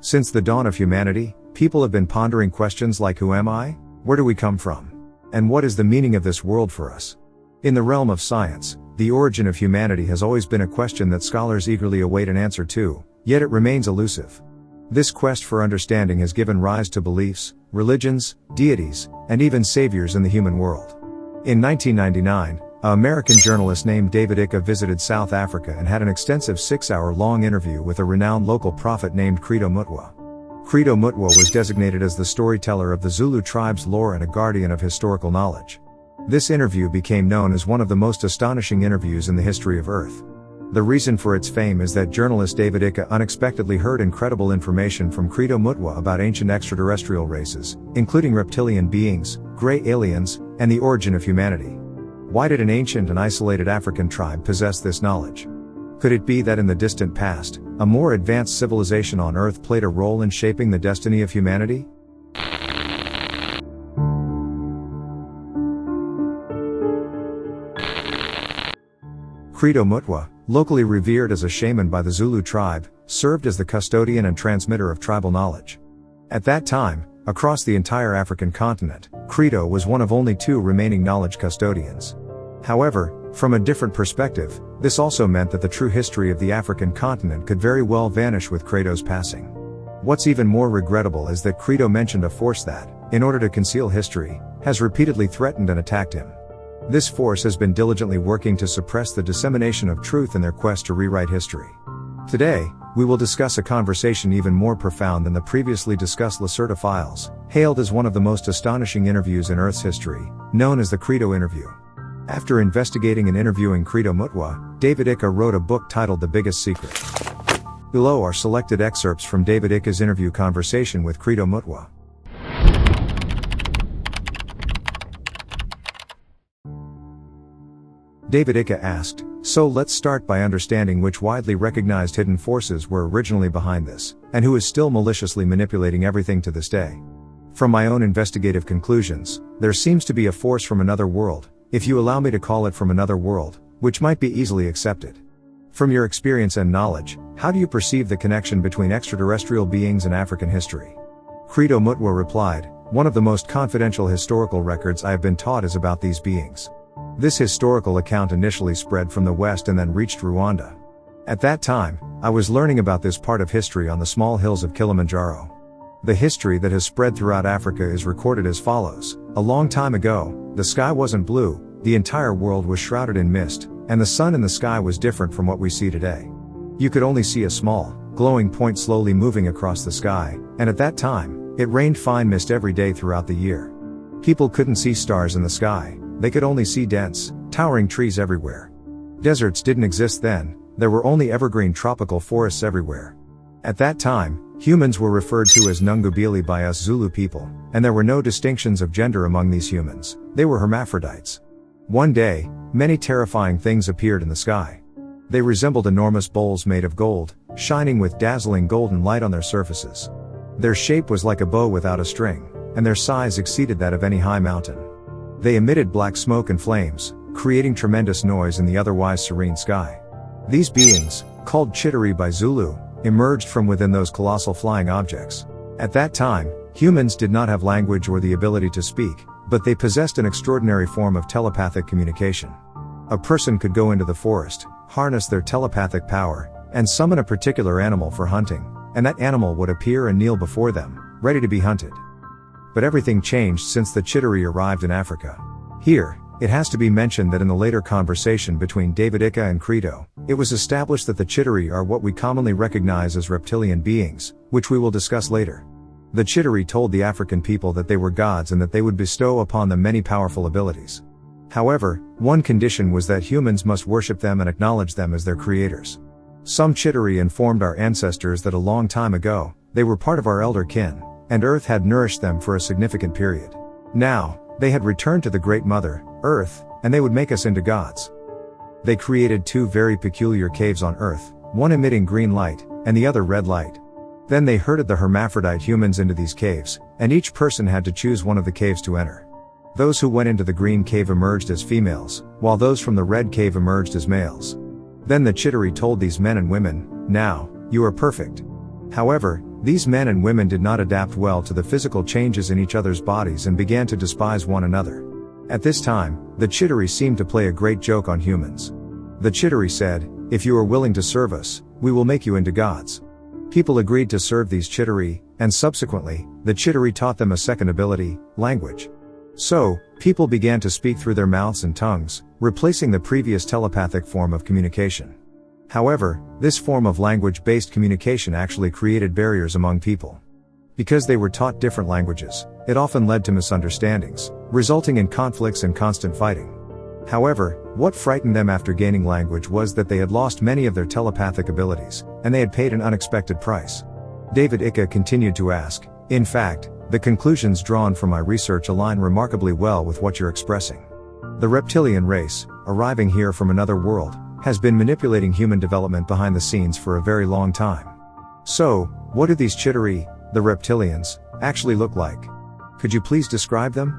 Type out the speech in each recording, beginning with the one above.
Since the dawn of humanity, people have been pondering questions like who am I? Where do we come from? And what is the meaning of this world for us? In the realm of science, the origin of humanity has always been a question that scholars eagerly await an answer to, yet it remains elusive. This quest for understanding has given rise to beliefs, religions, deities, and even saviors in the human world. In 1999, an American journalist named David Icke visited South Africa and had an extensive 6-hour-long interview with a renowned local prophet named Credo Mutwa. Credo Mutwa was designated as the storyteller of the Zulu tribe's lore and a guardian of historical knowledge. This interview became known as one of the most astonishing interviews in the history of Earth. The reason for its fame is that journalist David Icke unexpectedly heard incredible information from Credo Mutwa about ancient extraterrestrial races, including reptilian beings, gray aliens, and the origin of humanity. Why did an ancient and isolated African tribe possess this knowledge? Could it be that in the distant past, a more advanced civilization on Earth played a role in shaping the destiny of humanity? Credo Mutwa, locally revered as a shaman by the Zulu tribe, served as the custodian and transmitter of tribal knowledge. At that time, across the entire African continent, Credo was one of only 2 remaining knowledge custodians. However, from a different perspective, this also meant that the true history of the African continent could very well vanish with Credo's passing. What's even more regrettable is that Credo mentioned a force that, in order to conceal history, has repeatedly threatened and attacked him. This force has been diligently working to suppress the dissemination of truth in their quest to rewrite history. Today, we will discuss a conversation even more profound than the previously discussed Lacerda files, hailed as one of the most astonishing interviews in Earth's history, known as the Credo interview. After investigating and interviewing Credo Mutwa, David Icke wrote a book titled The Biggest Secret. Below are selected excerpts from David Icke's interview conversation with Credo Mutwa. David Icke asked, "So let's start by understanding which widely recognized hidden forces were originally behind this, and who is still maliciously manipulating everything to this day. From my own investigative conclusions, there seems to be a force from another world, if you allow me to call it from another world, which might be easily accepted. From your experience and knowledge, how do you perceive the connection between extraterrestrial beings and African history?" Credo Mutwa replied, "One of the most confidential historical records I have been taught is about these beings. This historical account initially spread from the West and then reached Rwanda. At that time, I was learning about this part of history on the small hills of Kilimanjaro. The history that has spread throughout Africa is recorded as follows. A long time ago, the sky wasn't blue, the entire world was shrouded in mist, and the sun in the sky was different from what we see today. You could only see a small, glowing point slowly moving across the sky, and at that time, it rained fine mist every day throughout the year. People couldn't see stars in the sky, they could only see dense, towering trees everywhere. Deserts didn't exist then, there were only evergreen tropical forests everywhere. At that time, humans were referred to as Nungubili by us Zulu people, and there were no distinctions of gender among these humans, they were hermaphrodites. One day, many terrifying things appeared in the sky. They resembled enormous bowls made of gold, shining with dazzling golden light on their surfaces. Their shape was like a bow without a string, and their size exceeded that of any high mountain. They emitted black smoke and flames, creating tremendous noise in the otherwise serene sky. These beings, called Chittery by Zulu, emerged from within those colossal flying objects. At that time, humans did not have language or the ability to speak, but they possessed an extraordinary form of telepathic communication. A person could go into the forest, harness their telepathic power, and summon a particular animal for hunting, and that animal would appear and kneel before them, ready to be hunted. But everything changed since the Chittery arrived in Africa. Here, it has to be mentioned that in the later conversation between David Icke and Credo, it was established that the Chittery are what we commonly recognize as reptilian beings, which we will discuss later. The Chittery told the African people that they were gods and that they would bestow upon them many powerful abilities. However, one condition was that humans must worship them and acknowledge them as their creators. Some Chittery informed our ancestors that a long time ago, they were part of our elder kin, and Earth had nourished them for a significant period. Now, they had returned to the Great Mother, Earth, and they would make us into gods. They created 2 very peculiar caves on Earth, one emitting green light, and the other red light. Then they herded the hermaphrodite humans into these caves, and each person had to choose one of the caves to enter. Those who went into the green cave emerged as females, while those from the red cave emerged as males. Then the Chittery told these men and women, "Now, you are perfect. However, these men and women did not adapt well to the physical changes in each other's bodies and began to despise one another. At this time, the Chitauri seemed to play a great joke on humans. The Chitauri said, "If you are willing to serve us, we will make you into gods." People agreed to serve these Chitauri, and subsequently, the Chitauri taught them a second ability, language. So, people began to speak through their mouths and tongues, replacing the previous telepathic form of communication. However, this form of language-based communication actually created barriers among people. Because they were taught different languages, it often led to misunderstandings, resulting in conflicts and constant fighting. However, what frightened them after gaining language was that they had lost many of their telepathic abilities, and they had paid an unexpected price. David Icke continued to ask, "In fact, the conclusions drawn from my research align remarkably well with what you're expressing. The reptilian race, arriving here from another world, has been manipulating human development behind the scenes for a very long time. So, what do these Chitauri, the reptilians, actually look like? Could you please describe them?"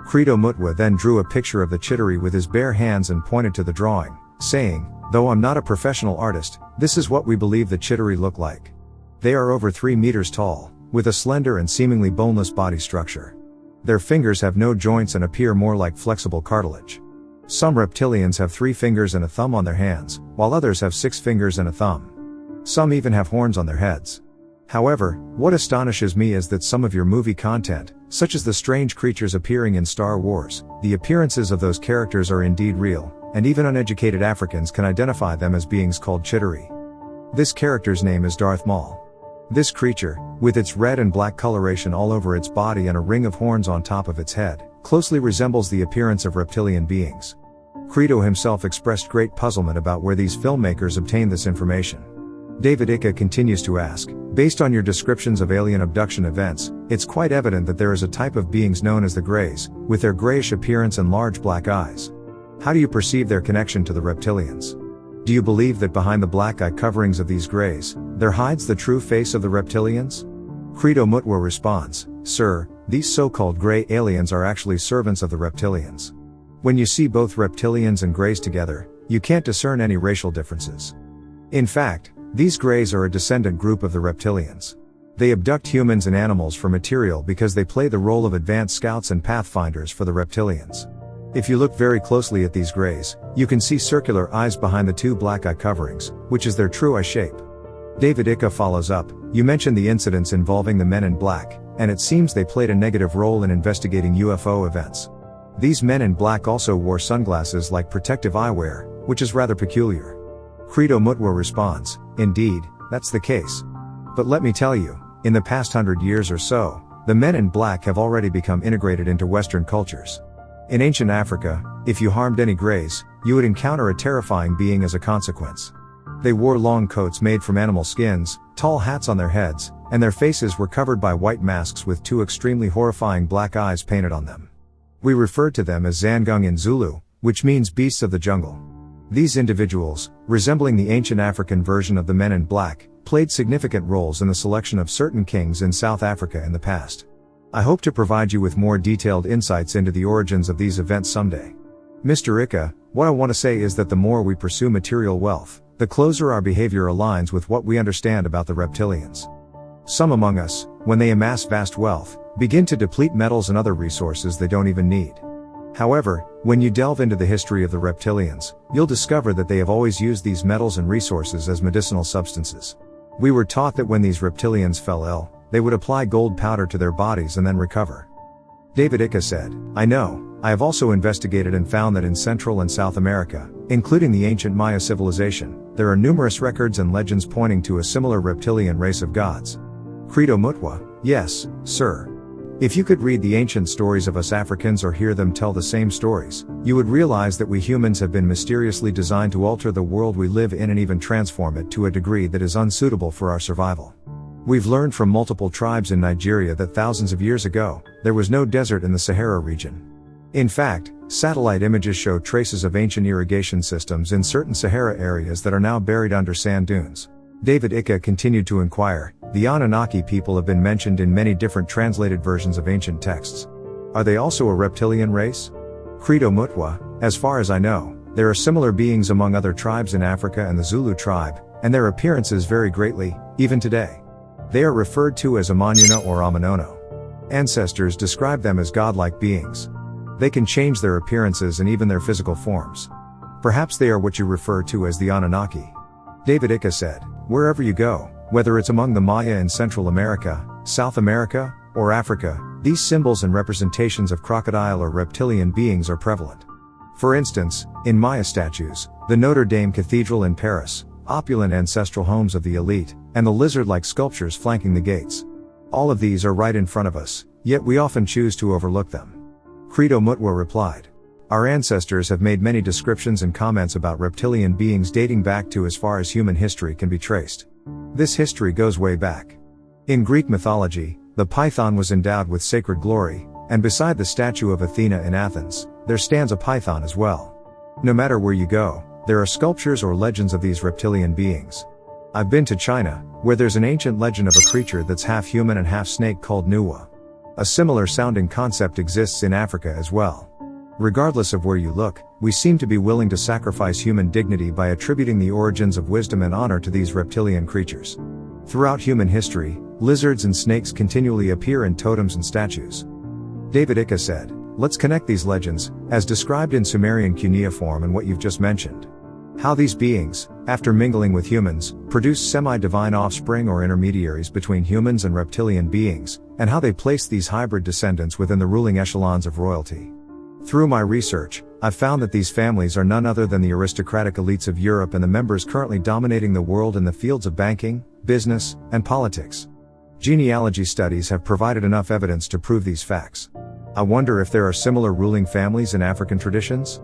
Credo Mutwa then drew a picture of the Chitauri with his bare hands and pointed to the drawing, saying, "Though I'm not a professional artist, this is what we believe the Chitauri look like. They are over 3 meters tall, with a slender and seemingly boneless body structure. Their fingers have no joints and appear more like flexible cartilage. Some reptilians have 3 fingers and a thumb on their hands, while others have 6 fingers and a thumb. Some even have horns on their heads. However, what astonishes me is that some of your movie content, such as the strange creatures appearing in Star Wars, the appearances of those characters are indeed real, and even uneducated Africans can identify them as beings called Chitauri. This character's name is Darth Maul. This creature, with its red and black coloration all over its body and a ring of horns on top of its head, closely resembles the appearance of reptilian beings." Credo himself expressed great puzzlement about where these filmmakers obtained this information. David Icke continues to ask, "Based on your descriptions of alien abduction events, it's quite evident that there is a type of beings known as the Greys, with their grayish appearance and large black eyes. How do you perceive their connection to the reptilians? Do you believe that behind the black eye coverings of these Greys, there hides the true face of the reptilians?" Credo Mutwa responds, "Sir, these so-called Grey aliens are actually servants of the reptilians. When you see both reptilians and Greys together, you can't discern any racial differences. In fact, these Greys are a descendant group of the reptilians. They abduct humans and animals for material because they play the role of advanced scouts and pathfinders for the reptilians. If you look very closely at these Greys, you can see circular eyes behind the 2 black eye coverings, which is their true eye shape." David Icke follows up, "You mentioned the incidents involving the men in black, and it seems they played a negative role in investigating UFO events. These men in black also wore sunglasses like protective eyewear, which is rather peculiar." Credo Mutwa responds, "Indeed, that's the case. But let me tell you, in the past 100 years or so, the men in black have already become integrated into Western cultures. In ancient Africa, if you harmed any Greys, you would encounter a terrifying being as a consequence. They wore long coats made from animal skins, tall hats on their heads, and their faces were covered by white masks with 2 extremely horrifying black eyes painted on them. We referred to them as Zangung in Zulu, which means beasts of the jungle. These individuals, resembling the ancient African version of the men in black, played significant roles in the selection of certain kings in South Africa in the past. I hope to provide you with more detailed insights into the origins of these events someday. Mr. Icke, what I want to say is that the more we pursue material wealth, the closer our behavior aligns with what we understand about the reptilians. Some among us, when they amass vast wealth, begin to deplete metals and other resources they don't even need. However, when you delve into the history of the reptilians, you'll discover that they have always used these metals and resources as medicinal substances. We were taught that when these reptilians fell ill, they would apply gold powder to their bodies and then recover." David Icke said, "I know, I have also investigated and found that in Central and South America, including the ancient Maya civilization, there are numerous records and legends pointing to a similar reptilian race of gods." Credo Mutwa, "Yes, sir. If you could read the ancient stories of us Africans or hear them tell the same stories, you would realize that we humans have been mysteriously designed to alter the world we live in and even transform it to a degree that is unsuitable for our survival. We've learned from multiple tribes in Nigeria that thousands of years ago, there was no desert in the Sahara region. In fact, satellite images show traces of ancient irrigation systems in certain Sahara areas that are now buried under sand dunes." David Icke continued to inquire, "The Anunnaki people have been mentioned in many different translated versions of ancient texts. Are they also a reptilian race?" Credo Mutwa, "As far as I know, there are similar beings among other tribes in Africa and the Zulu tribe, and their appearances vary greatly, even today. They are referred to as Amanyuna or Amanono. Ancestors describe them as godlike beings. They can change their appearances and even their physical forms. Perhaps they are what you refer to as the Anunnaki. David Icke said, "Wherever you go, whether it's among the Maya in Central America, South America, or Africa, these symbols and representations of crocodile or reptilian beings are prevalent. For instance, in Maya statues, the Notre Dame Cathedral in Paris, opulent ancestral homes of the elite, and the lizard-like sculptures flanking the gates. All of these are right in front of us, yet we often choose to overlook them." Credo Mutwa replied, "Our ancestors have made many descriptions and comments about reptilian beings dating back to as far as human history can be traced. This history goes way back. In Greek mythology, the python was endowed with sacred glory, and beside the statue of Athena in Athens, there stands a python as well. No matter where you go, there are sculptures or legends of these reptilian beings. I've been to China, where there's an ancient legend of a creature that's half human and half snake called Nuwa. A similar sounding concept exists in Africa as well. Regardless of where you look, we seem to be willing to sacrifice human dignity by attributing the origins of wisdom and honor to these reptilian creatures. Throughout human history, lizards and snakes continually appear in totems and statues." David Icke said, "Let's connect these legends, as described in Sumerian cuneiform and what you've just mentioned. How these beings, after mingling with humans, produce semi-divine offspring or intermediaries between humans and reptilian beings, and how they place these hybrid descendants within the ruling echelons of royalty. Through my research, I've found that these families are none other than the aristocratic elites of Europe and the members currently dominating the world in the fields of banking, business, and politics. Genealogy studies have provided enough evidence to prove these facts. I wonder if there are similar ruling families in African traditions?"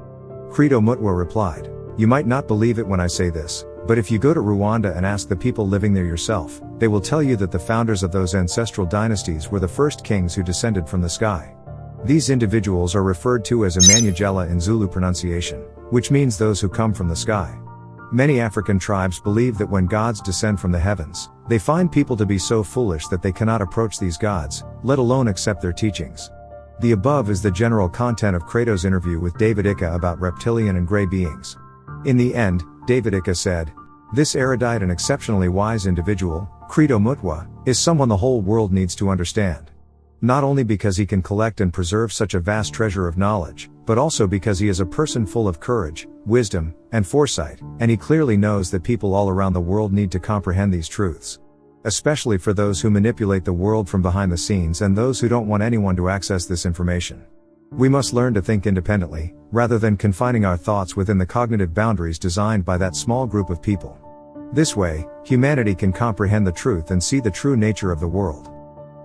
Credo Mutwa replied, "You might not believe it when I say this, but if you go to Rwanda and ask the people living there yourself, they will tell you that the founders of those ancestral dynasties were the first kings who descended from the sky. These individuals are referred to as Amanyujela in Zulu pronunciation, which means those who come from the sky. Many African tribes believe that when gods descend from the heavens, they find people to be so foolish that they cannot approach these gods, let alone accept their teachings." The above is the general content of Credo's interview with David Icke about reptilian and grey beings. In the end, David Icke said, "This erudite and exceptionally wise individual, Credo Mutwa, is someone the whole world needs to understand. Not only because he can collect and preserve such a vast treasure of knowledge, but also because he is a person full of courage, wisdom, and foresight, and he clearly knows that people all around the world need to comprehend these truths. Especially for those who manipulate the world from behind the scenes and those who don't want anyone to access this information. We must learn to think independently, rather than confining our thoughts within the cognitive boundaries designed by that small group of people. This way, humanity can comprehend the truth and see the true nature of the world."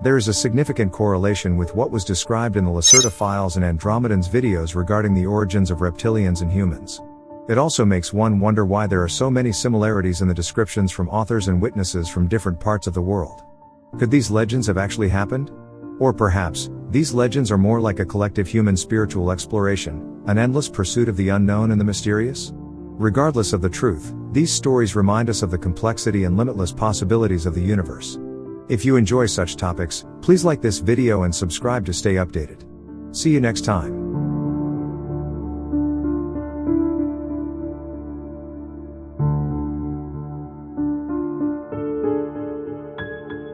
There is a significant correlation with what was described in the Lacerda files and Andromedan's videos regarding the origins of reptilians and humans. It also makes one wonder why there are so many similarities in the descriptions from authors and witnesses from different parts of the world. Could these legends have actually happened? Or perhaps, these legends are more like a collective human spiritual exploration, an endless pursuit of the unknown and the mysterious? Regardless of the truth, these stories remind us of the complexity and limitless possibilities of the universe. If you enjoy such topics, please like this video and subscribe to stay updated. See you next time.